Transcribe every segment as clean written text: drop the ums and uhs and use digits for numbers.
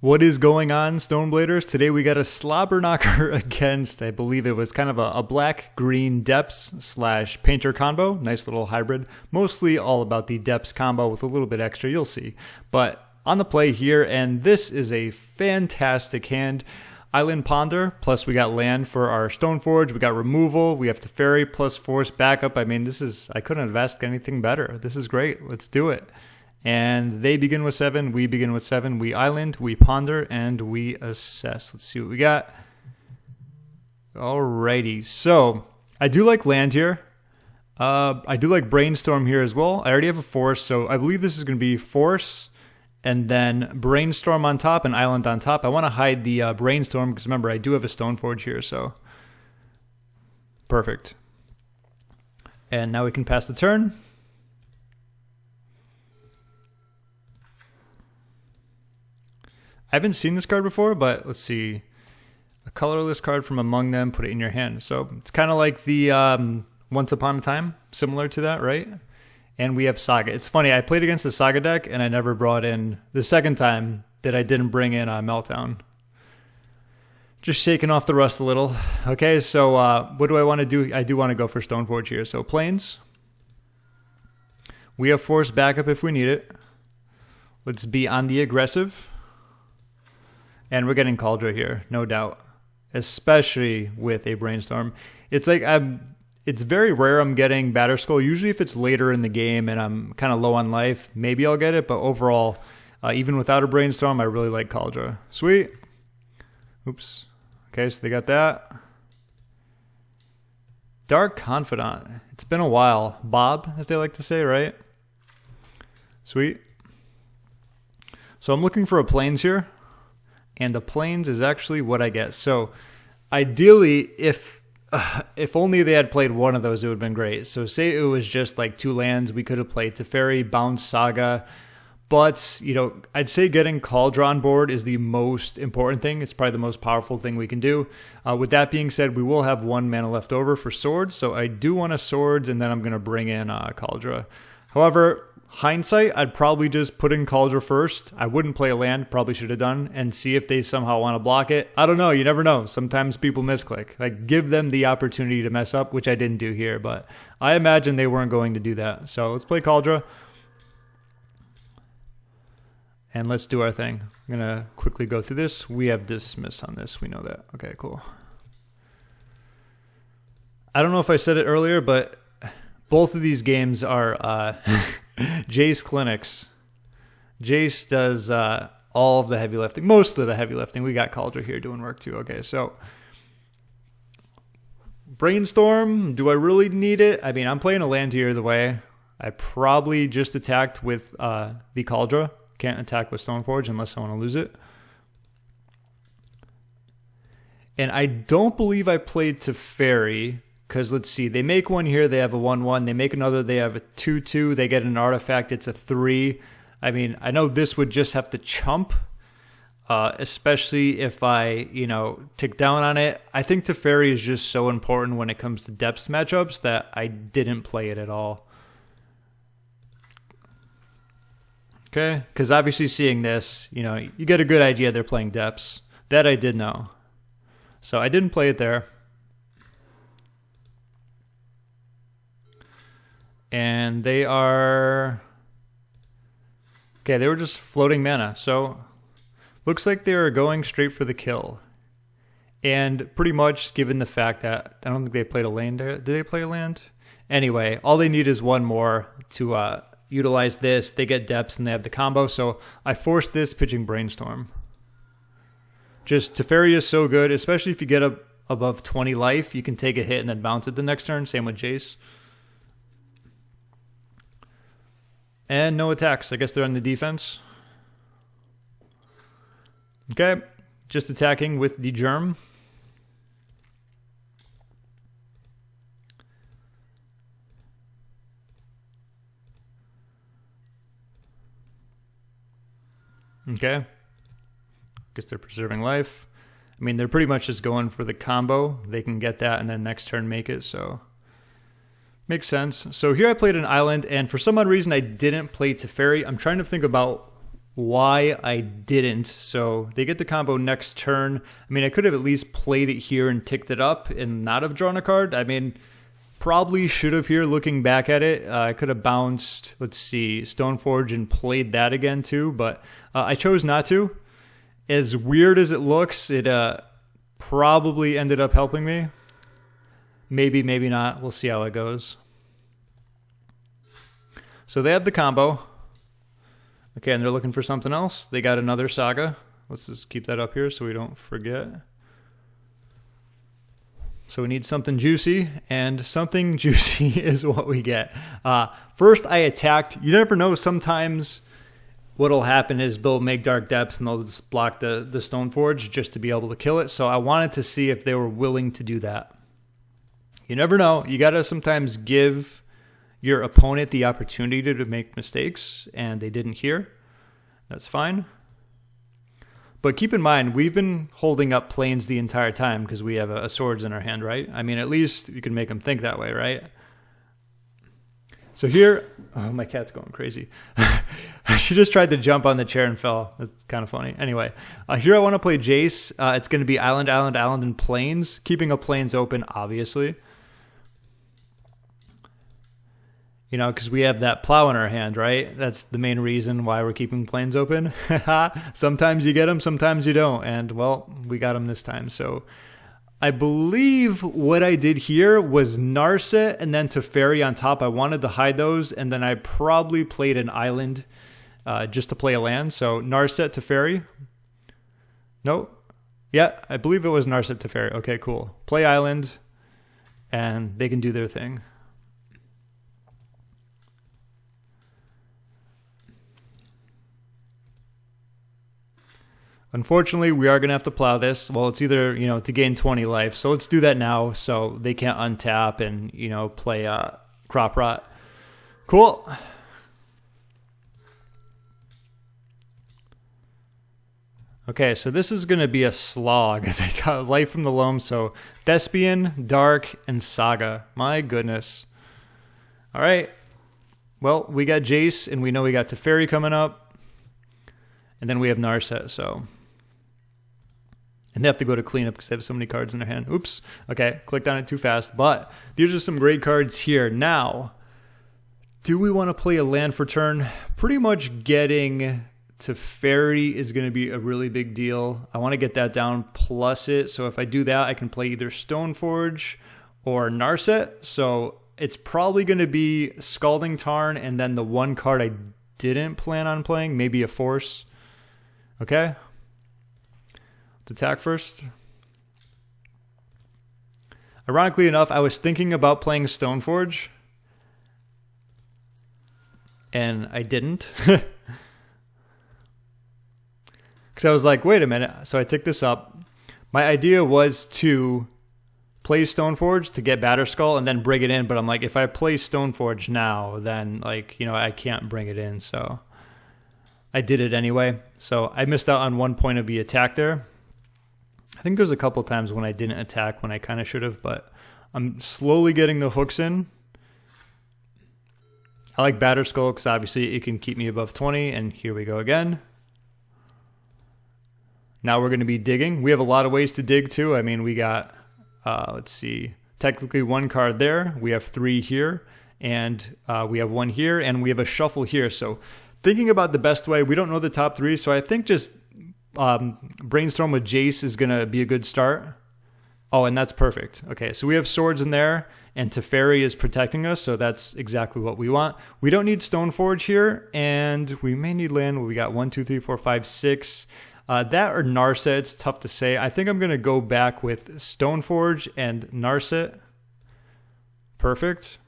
What is going on, Stonebladers? Today we got a slobber knocker against, I believe it was kind of a black-green depths / painter combo. Nice little hybrid. Mostly all about the depths combo with a little bit extra, you'll see. But on the play here, and this is a fantastic hand. Island Ponder, plus we got land for our Stoneforge, we got removal, we have Teferi plus force backup. I mean, I couldn't have asked anything better. This is great. Let's do it. And they begin with 7, we begin with 7, we island, we ponder, and we assess. Let's see what we got. Alrighty, so I do like land here. I do like Brainstorm here as well. I already have a force, so I believe this is going to be force, and then Brainstorm on top and island on top. I want to hide the Brainstorm, because remember, I do have a Stoneforge here, so perfect. And now we can pass the turn. I haven't seen this card before, but let's see. A colorless card from among them, put it in your hand. So it's kind of like the Once Upon a Time, similar to that, right? And we have Saga. It's funny, I played against the Saga deck, and I never brought in, the second time that I didn't bring in Meltdown. Just shaking off the rust a little. Okay, so what do I want to do? I do want to go for Stoneforge here. So Plains. We have force backup if we need it. Let's be on the aggressive. And we're getting Kaldra here, no doubt, especially with a Brainstorm. It's like it's very rare I'm getting Batterskull. Usually if it's later in the game and I'm kind of low on life, maybe I'll get it. But overall, even without a Brainstorm, I really like Kaldra. Sweet. Oops. Okay, so they got that. Dark Confidant. It's been a while. Bob, as they like to say, right? Sweet. So I'm looking for a Plains here. And the Plains is actually what I get. So ideally, if only they had played one of those, it would have been great. So say it was just like 2 lands, we could have played Teferi, Bounce, Saga. But, you know, I'd say getting Kaldra on board is the most important thing. It's probably the most powerful thing we can do. With that being said, we will have 1 mana left over for Swords. So I do want a Swords, and then I'm going to bring in Kaldra. However, hindsight, I'd probably just put in Kaldra first. I wouldn't play a land, probably should have done, and see if they somehow want to block it. I don't know, you never know. Sometimes people misclick. Like, give them the opportunity to mess up, which I didn't do here, but I imagine they weren't going to do that. So let's play Kaldra. And let's do our thing. I'm going to quickly go through this. We have Dismiss on this. We know that. Okay, cool. I don't know if I said it earlier, but both of these games are Jace clinics. Jace does all of the heavy lifting, most of the heavy lifting. We got Kaldra here doing work too. Okay, so Brainstorm, do I really need it? I mean, I'm playing a land here the way. I probably just attacked with the Kaldra. Can't attack with Stoneforge unless I want to lose it. And I don't believe I played Teferi. Because let's see, they make one here, they have a 1/1. They make another, they have a 2/2. They get an artifact, it's a 3. I mean, I know this would just have to chump, especially if I, tick down on it. I think Teferi is just so important when it comes to depths matchups that I didn't play it at all. Okay, because obviously seeing this, you get a good idea they're playing depths. That I did know. So I didn't play it there. And they are, okay, they were just floating mana. So looks like they were going straight for the kill. And pretty much given the fact that, I don't think they played a land. Did they play a land? Anyway, all they need is 1 more to utilize this. They get depths and they have the combo. So I forced this pitching Brainstorm. Just Teferi is so good, especially if you get up above 20 life. You can take a hit and then bounce it the next turn. Same with Jace. And no attacks. I guess they're on the defense. Okay. Just attacking with the Germ. Okay. Guess they're preserving life. I mean, they're pretty much just going for the combo. They can get that and then next turn make it, so makes sense. So here I played an island, and for some odd reason I didn't play Teferi. I'm trying to think about why I didn't. So they get the combo next turn. I mean, I could have at least played it here and ticked it up and not have drawn a card. I mean, probably should have here looking back at it. I could have bounced, let's see, Stoneforge and played that again too, but I chose not to. As weird as it looks, it probably ended up helping me. Maybe, maybe not. We'll see how it goes. So they have the combo. Okay, and they're looking for something else. They got another Saga. Let's just keep that up here so we don't forget. So we need something juicy, and something juicy is what we get. First, I attacked. You never know. Sometimes what'll happen is they'll make Dark Depths and they'll just block the Stoneforge just to be able to kill it. So I wanted to see if they were willing to do that. You never know. You got to sometimes give your opponent the opportunity to make mistakes, and they didn't here. That's fine. But keep in mind, we've been holding up planes the entire time because we have a swords in our hand, right? I mean, at least you can make them think that way, right? So here, oh, my cat's going crazy. She just tried to jump on the chair and fell. That's kind of funny. Anyway, here I want to play Jace. It's going to be island, island, island, and plains. Keeping up plains open, obviously. You know, because we have that plow in our hand, right? That's the main reason why we're keeping plains open. Sometimes you get them, sometimes you don't. And, well, we got them this time. So I believe what I did here was Narset and then Teferi on top. I wanted to hide those, and then I probably played an island just to play a land. So Narset, Teferi. No. Yeah, I believe it was Narset, Teferi. Okay, cool. Play island, and they can do their thing. Unfortunately, we are going to have to plow this. Well, it's either, you know, to gain 20 life. So let's do that now so they can't untap and, you know, play Crop Rot. Cool. Okay, so this is going to be a slog. They got Light from the Loam. So Thespian, Dark, and Saga. My goodness. All right. Well, we got Jace, and we know we got Teferi coming up. And then we have Narset, so... And they have to go to cleanup because they have so many cards in their hand. Oops. Okay, clicked on it too fast. But these are some great cards here. Now, do we want to play a land for turn? Pretty much getting Teferi is going to be a really big deal. I want to get that down plus it. So if I do that, I can play either Stoneforge or Narset. So it's probably going to be Scalding Tarn and then the one card I didn't plan on playing, maybe a Force. Okay. Let's attack first. Ironically enough, I was thinking about playing Stoneforge. And I didn't. Because I was like, wait a minute. So I took this up. My idea was to play Stoneforge to get Batterskull and then bring it in. But I'm like, if I play Stoneforge now, then, like, you know, I can't bring it in. So I did it anyway. So I missed out on one point of the attack there. I think there's a couple times when I didn't attack when I kind of should have, but I'm slowly getting the hooks in. I like Batterskull because obviously it can keep me above 20, and here we go again. Now we're going to be digging. We have a lot of ways to dig too. I mean, we got, let's see, technically one card there. We have 3 here, and we have 1 here, and we have a shuffle here. So thinking about the best way, we don't know the top 3, so I think just Brainstorm with Jace is going to be a good start. Oh, and that's perfect. Okay, so we have swords in there, and Teferi is protecting us, so that's exactly what we want. We don't need Stoneforge here, and we may need land. We got 1, 2, 3, 4, 5, 6. That or Narset, it's tough to say. I think I'm going to go back with Stoneforge and Narset. Perfect.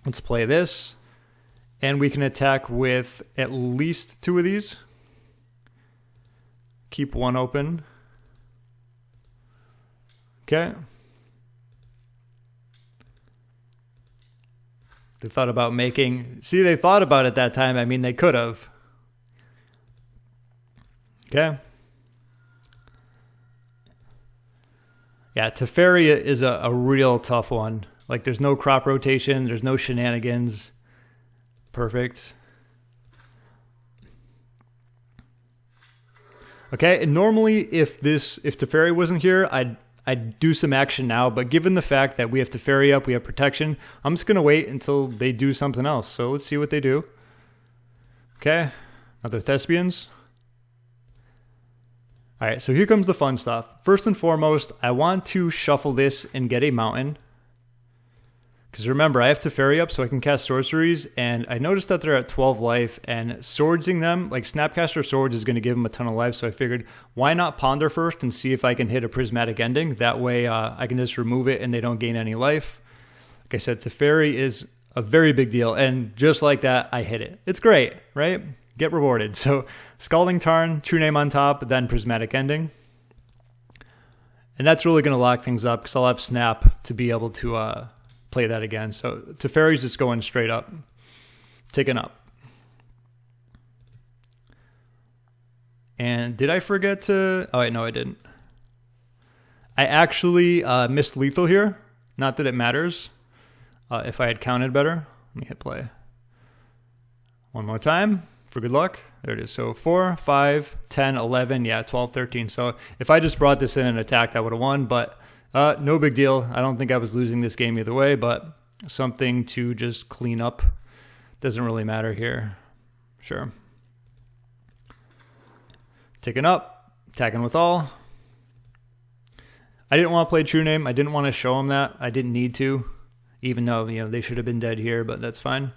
Let's play this. And we can attack with at least 2 of these. Keep 1 open. Okay. They thought about making... See, they thought about it that time. I mean, they could have. Okay. Yeah, Teferi is a real tough one. Like, there's no crop rotation. There's no shenanigans. Perfect. Okay, and normally if Teferi wasn't here, I'd do some action now, but given the fact that we have Teferi up, we have protection, I'm just going to wait until they do something else. So let's see what they do. Okay, another Thespians. All right, so here comes the fun stuff. First and foremost, I want to shuffle this and get a mountain. Because remember, I have Teferi up so I can cast sorceries, and I noticed that they're at 12 life, and swordsing them, like Snapcaster Swords is going to give them a ton of life, so I figured, why not ponder first and see if I can hit a Prismatic Ending? That way I can just remove it and they don't gain any life. Like I said, Teferi is a very big deal, and just like that, I hit it. It's great, right? Get rewarded. So Scalding Tarn, True-Name on top, then Prismatic Ending. And that's really going to lock things up, because I'll have Snap to be able to... play that again. So Teferi's just going straight up, ticking up. And did I forget to? Oh wait, no, I didn't. I actually missed lethal here. Not that it matters. If I had counted better, let me hit play. One more time for good luck. There it is. So 4, 5, 10, 11, yeah, 12, 13. So if I just brought this in and attacked, I would have won, but no big deal. I don't think I was losing this game either way, but something to just clean up. Doesn't really matter here. Sure. Ticking up, attacking with all. I didn't want to play True Name. I didn't want to show him that. I didn't need to, even though they should have been dead here, but that's fine.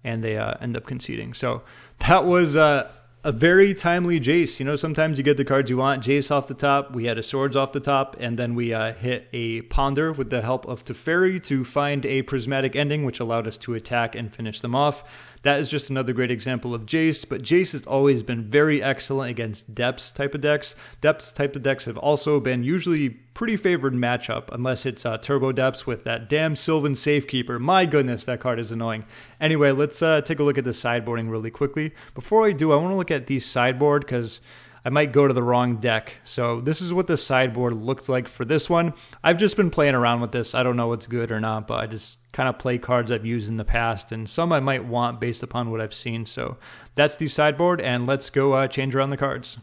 And they end up conceding. So that was a very timely Jace. Sometimes you get the cards you want. Jace off the top. We had a Swords off the top. And then we hit a Ponder with the help of Teferi to find a Prismatic Ending, which allowed us to attack and finish them off. That is just another great example of Jace. But Jace has always been very excellent against Depths type of decks. Depths type of decks have also been usually pretty favored matchup, unless it's Turbo Depths with that damn Sylvan Safekeeper. My goodness, that card is annoying. Anyway, let's take a look at the sideboarding really quickly. Before I do, I want to look at the sideboard because I might go to the wrong deck. So this is what the sideboard looks like for this one. I've just been playing around with this. I don't know what's good or not, but I just kind of play cards I've used in the past, and some I might want based upon what I've seen. So that's the sideboard, and let's go change around the cards.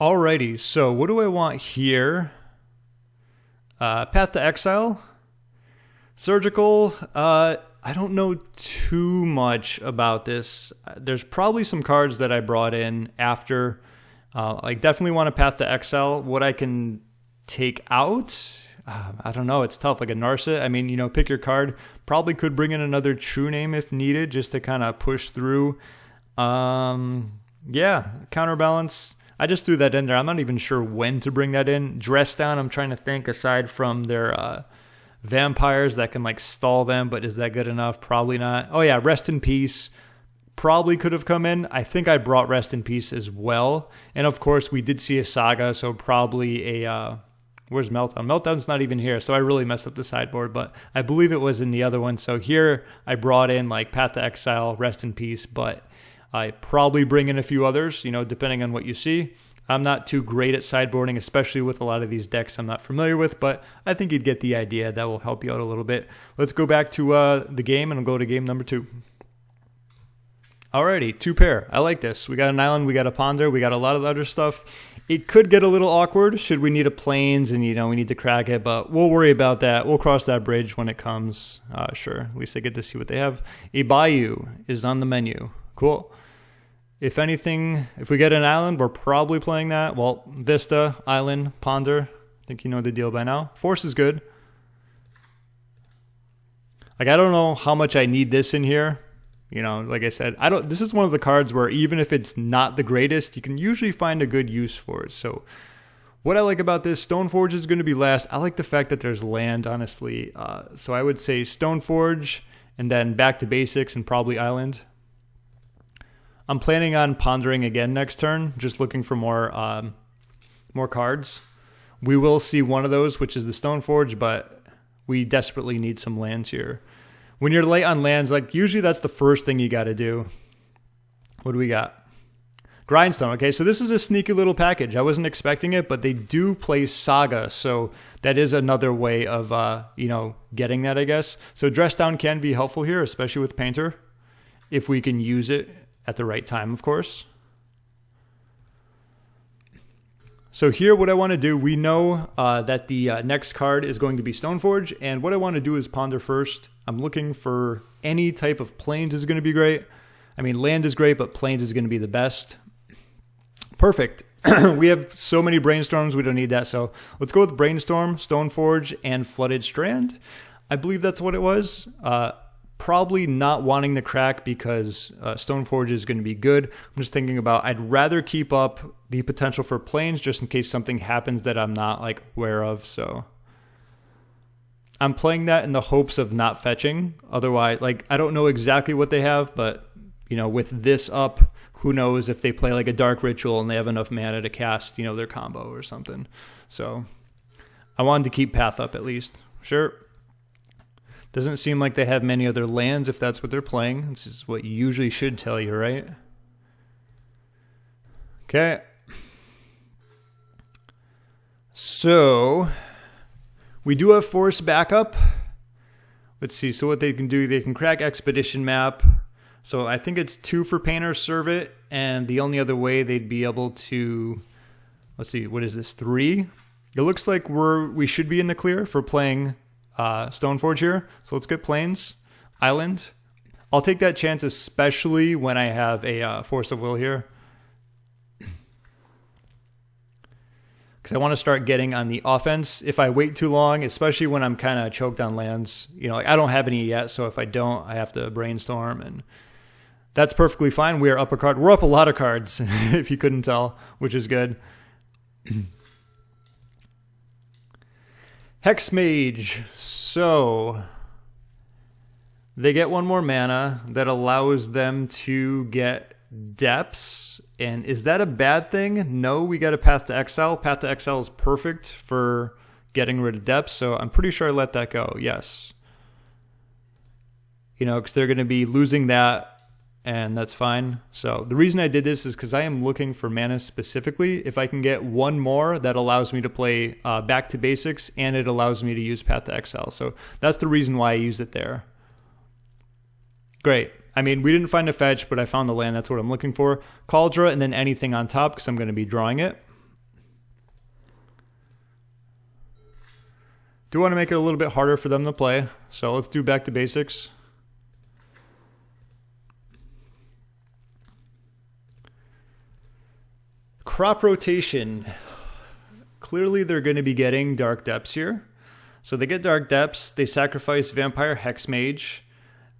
Alrighty, so what do I want here? Path to Exile. Surgical. I don't know too much about this. There's probably some cards that I brought in after. I definitely want a Path to Exile. What I can take out, I don't know. It's tough. Like a Narset. I mean, pick your card. Probably could bring in another True Name if needed, just to kind of push through. Yeah, Counterbalance. I just threw that in there. I'm not even sure when to bring that in. Dress Down, I'm trying to think, aside from their vampires that can stall them, but is that good enough? Probably not. Oh yeah, Rest in Peace probably could have come in. I think I brought Rest in Peace as well. And of course, we did see a Saga, so probably a... where's Meltdown? Meltdown's not even here, so I really messed up the sideboard, but I believe it was in the other one. So here I brought in Path to Exile, Rest in Peace, but I probably bring in a few others, depending on what you see. I'm not too great at sideboarding, especially with a lot of these decks I'm not familiar with, but I think you'd get the idea. That will help you out a little bit. Let's go back to the game, and we'll go to game number 2. Alrighty, 2 pair. I like this. We got an island, we got a Ponder, we got a lot of other stuff. It could get a little awkward should we need a Plains and, we need to crack it, but we'll worry about that. We'll cross that bridge when it comes. Sure, at least I get to see what they have. A Bayou is on the menu. Cool. If anything, if we get an island, we're probably playing that. Well, Vista, Island, Ponder. I think you know the deal by now. Force is good. I don't know how much I need this in here. Like I said, this is one of the cards where even if it's not the greatest, you can usually find a good use for it. So what I like about this, Stoneforge is going to be last. I like the fact that there's land, honestly. So I would say Stoneforge and then back to basics and probably Island. I'm planning on pondering again next turn, just looking for more cards. We will see one of those, which is the Stoneforge, but we desperately need some lands here. When you're late on lands, usually that's the first thing you got to do. What do we got? Grindstone. Okay, so this is a sneaky little package. I wasn't expecting it, but they do play Saga, so that is another way of getting that, I guess. So Dress Down can be helpful here, especially with Painter, if we can use it at the right time, of course. So here, what I want to do, we know that the next card is going to be Stoneforge, and what I want to do is ponder first. I'm looking for any type of plains is going to be great. I mean, land is great, but plains is going to be the best. Perfect. We have so many Brainstorms, we don't need that. So let's go with Brainstorm, Stoneforge, and Flooded Strand. I believe that's what it was. Probably not wanting to crack because Stoneforge is going to be good. I'm just thinking about I'd rather keep up the potential for plains just in case something happens that I'm not like aware of. So I'm playing that in the hopes of not fetching. Otherwise, like I don't know exactly what they have, but you know, with this up, who knows if they play like a Dark Ritual and they have enough mana to cast, you know, their combo or something. So I wanted to keep Path up at least. Sure. Doesn't seem like they have many other lands if that's what they're playing. This is what you usually should tell you, right? Okay. So we do have Force backup. Let's see. So what they can do, they can crack Expedition Map. So I think it's 2 for Painter Servant, and the only other way they'd be able to, let's see, what is this, 3? It looks like we should be in the clear for playing Stoneforge here. So let's get Plains, Island. I'll take that chance, especially when I have a Force of Will here. Because I want to start getting on the offense. If I wait too long, especially when I'm kind of choked on lands, you know, I don't have any yet. So if I don't, I have to Brainstorm, and that's perfectly fine. We are up a card. We're up a lot of cards, if you couldn't tell, which is good. Hex Mage. So they get 1 more mana that allows them to get depths. And is that a bad thing? No, we got a Path to Exile. Path to Exile is perfect for getting rid of depths. So I'm pretty sure I let that go. Yes. You know, because they're going to be losing that. And that's fine. So the reason I did this is because I am looking for mana specifically. If I can get 1 more, that allows me to play back to basics, and it allows me to use Path to Exile. So that's the reason why I use it there. Great. I mean, we didn't find a fetch, but I found the land. That's what I'm looking for. Kaldra, and then anything on top, because I'm going to be drawing it. Do want to make it a little bit harder for them to play. So let's do back to basics. Crop rotation. Clearly they're going to be getting Dark Depths here. So they get Dark Depths, they sacrifice Vampire Hex Mage,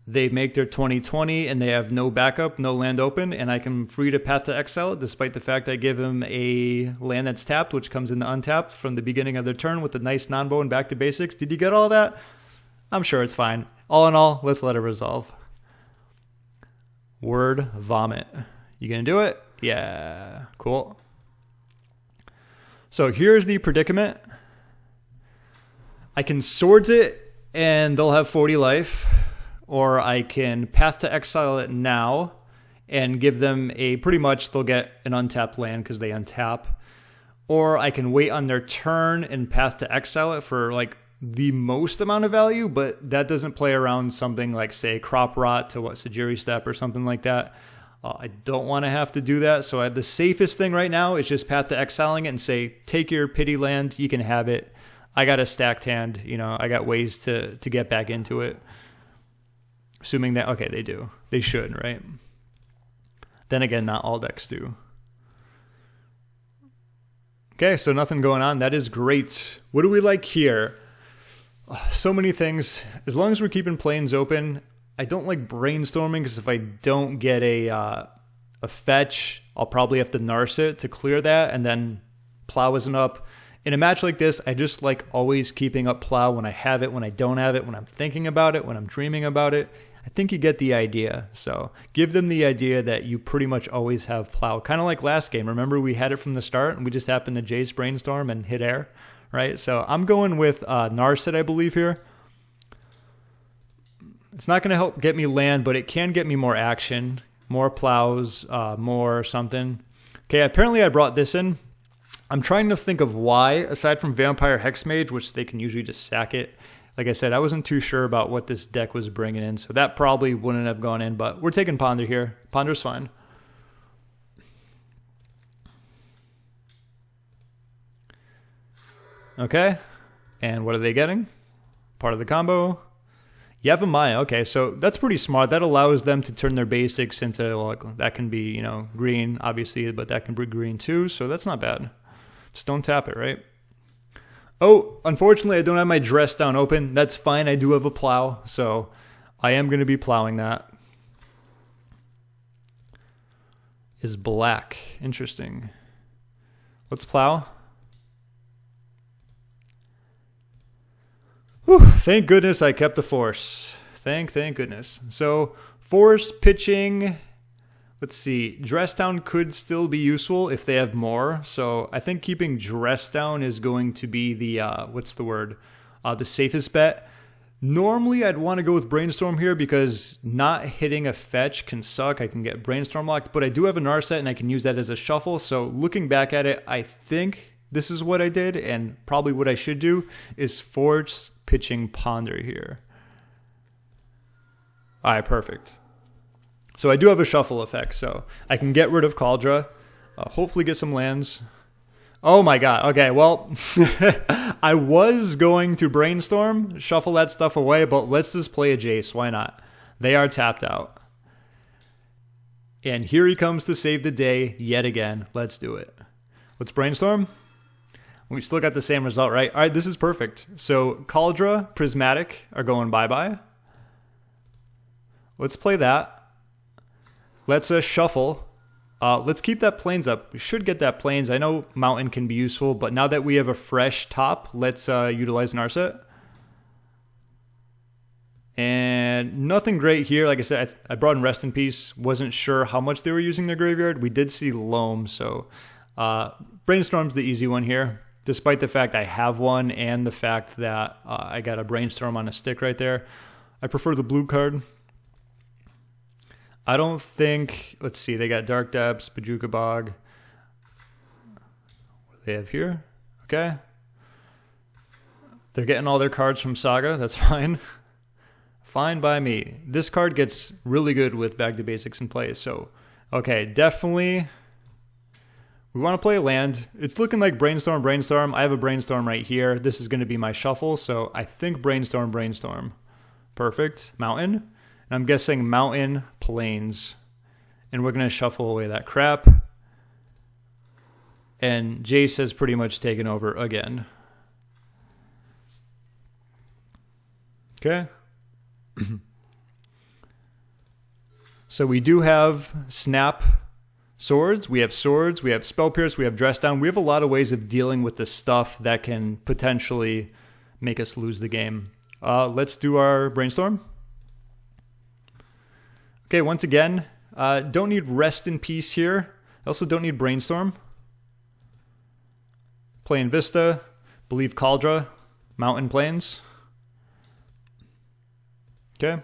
they make their 20/20, and they have no backup, no land open, and I can free to Path to Exile it, despite the fact I give him a land that's tapped, which comes into untapped from the beginning of their turn with a nice non-bow and back to basics. Did you get all that? I'm sure it's fine. All in all, let's let it resolve. Word Vomit. You gonna do it? Yeah, cool. So here's the predicament. I can Swords it and they'll have 40 life, or I can Path to Exile it now and give them a, pretty much they'll get an untapped land because they untap, or I can wait on their turn and Path to Exile it for like the most amount of value, but that doesn't play around something like, say, Crop Rot to what, Sajiri Step or something like that. I don't want to have to do that. So the safest thing right now is just Path to Exiling it and say, take your pity land, you can have it. I got a stacked hand, you know, I got ways to get back into it. Assuming that, okay, they do. They should, right? Then again, not all decks do. Okay, so nothing going on. That is great. What do we like here? So many things. As long as we're keeping plains open, I don't like Brainstorming because if I don't get a fetch, I'll probably have to Narset to clear that, and then Plow isn't up. In a match like this, I just like always keeping up Plow when I have it, when I don't have it, when I'm thinking about it, when I'm dreaming about it. I think you get the idea. So give them the idea that you pretty much always have Plow. Kind of like last game. Remember we had it from the start and we just happened to Jace Brainstorm and hit air, right? So I'm going with Narset, I believe, here. It's not going to help get me land, but it can get me more action, more plows, more something. Okay, apparently I brought this in. I'm trying to think of why, aside from Vampire Hexmage, which they can usually just sack it. Like I said, I wasn't too sure about what this deck was bringing in, so that probably wouldn't have gone in, but we're taking Ponder here. Ponder's fine. Okay. And what are they getting? Part of the combo. Yavimaya. Okay, so that's pretty smart. That allows them to turn their basics into, like, that can be, you know, green, obviously, but that can be green too, so that's not bad. Just don't tap it, right? Oh, unfortunately, I don't have my dress down open. That's fine. I do have a plow, so I am going to be plowing that. Is black. Interesting. Let's plow. Whew, thank goodness I kept the force. Thank goodness. So, force pitching. Let's see. Dress down could still be useful if they have more. So, I think keeping dress down is going to be the, what's the word? The safest bet. Normally, I'd want to go with Brainstorm here because not hitting a fetch can suck. I can get Brainstorm locked, but I do have a Narset and I can use that as a shuffle. So, looking back at it, I think this is what I did, and probably what I should do is force pitching Ponder here. All right, perfect. So I do have a shuffle effect, so I can get rid of Kaldra, hopefully get some lands. Oh my god, okay, well, I was going to Brainstorm, shuffle that stuff away, but let's just play a Jace, why not? They are tapped out. And here he comes to save the day yet again. Let's do it. Let's Brainstorm. We still got the same result, right? All right, this is perfect. So Kaldra, Prismatic are going bye-bye. Let's play that. Let's shuffle. Let's keep that Plains up. We should get that Plains. I know Mountain can be useful, but now that we have a fresh top, let's utilize Narset. And nothing great here. Like I said, I brought in Rest in Peace. Wasn't sure how much they were using their graveyard. We did see Loam, so Brainstorm's the easy one here. Despite the fact I have one and the fact that I got a Brainstorm on a stick right there. I prefer the blue card. I don't think... Let's see. They got Dark Depths, Bajuka Bog. What do they have here? Okay. They're getting all their cards from Saga. That's fine. Fine by me. This card gets really good with Back to Basics in play. So, okay. Definitely... We want to play a land. It's looking like Brainstorm. I have a Brainstorm right here. This is going to be my shuffle, so I think Brainstorm. Perfect. Mountain. And I'm guessing Mountain, Plains. And we're going to shuffle away that crap. And Jace has pretty much taken over again. Okay. So we do have Snap Swords, we have Spell Pierce, we have Dress Down. We have a lot of ways of dealing with the stuff that can potentially make us lose the game. Let's do our Brainstorm. Okay, once again, don't need Rest in Peace here. I also don't need Brainstorm. Playing Vista, believe Kaldra, Mountain Plains. Okay.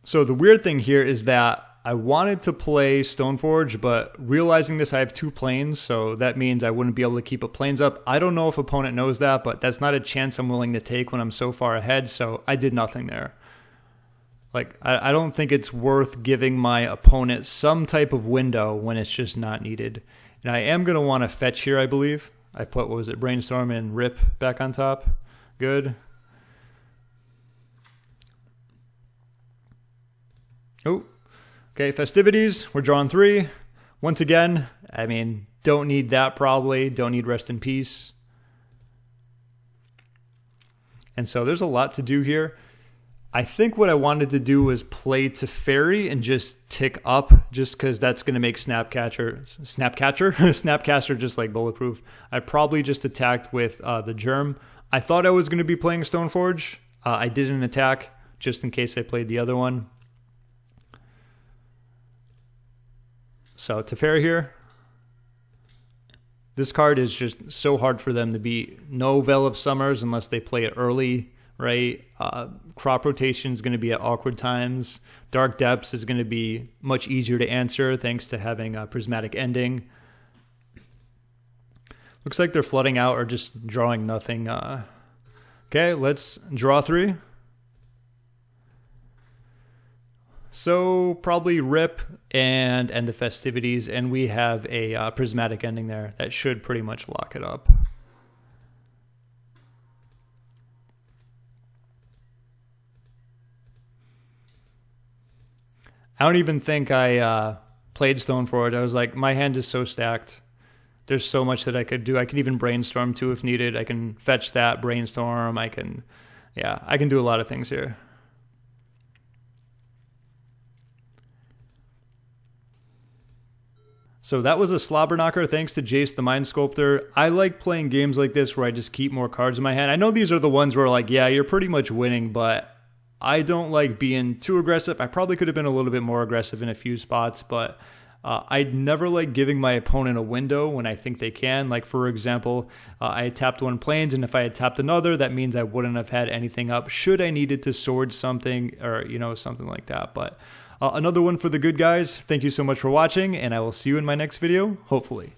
So the weird thing here is that I wanted to play Stoneforge, but realizing this, I have 2 Plains, so that means I wouldn't be able to keep a Plains up. I don't know if opponent knows that, but that's not a chance I'm willing to take when I'm so far ahead, so I did nothing there. Like, I don't think it's worth giving my opponent some type of window when it's just not needed. And I am going to want to fetch here, I believe. I put, what was it, Brainstorm and Rip back on top. Good. Oh, okay, Festivities, we're drawing 3. Once again, I mean, don't need that probably, don't need Rest in Peace. And so there's a lot to do here. I think what I wanted to do was play Teferi and just tick up, just because that's going to make Snapcaster just like bulletproof. I probably just attacked with the Germ. I thought I was going to be playing Stoneforge. I didn't attack, just in case I played the other one. So Teferi here. This card is just so hard for them to beat. No Veil of Summers unless they play it early, right? Crop rotation is going to be at awkward times. Dark Depths is going to be much easier to answer thanks to having a Prismatic Ending. Looks like they're flooding out or just drawing nothing. Okay, let's draw 3. So probably Rip and End the Festivities, and we have a Prismatic Ending there. That should pretty much lock it up. I don't even think I played Stoneforge. I was like, my hand is so stacked. There's so much that I could do. I can even Brainstorm too if needed. I can fetch that, Brainstorm. I can do a lot of things here. So that was a slobber knocker thanks to Jace the Mind Sculptor. I like playing games like this where I just keep more cards in my hand. I know these are the ones where like, yeah, you're pretty much winning, but I don't like being too aggressive. I probably could have been a little bit more aggressive in a few spots, but I'd never like giving my opponent a window when I think they can. Like, for example, I had tapped one Plains, and if I had tapped another, that means I wouldn't have had anything up should I needed to sword something or, you know, something like that. But another one for the good guys. Thank you so much for watching, and I will see you in my next video, hopefully.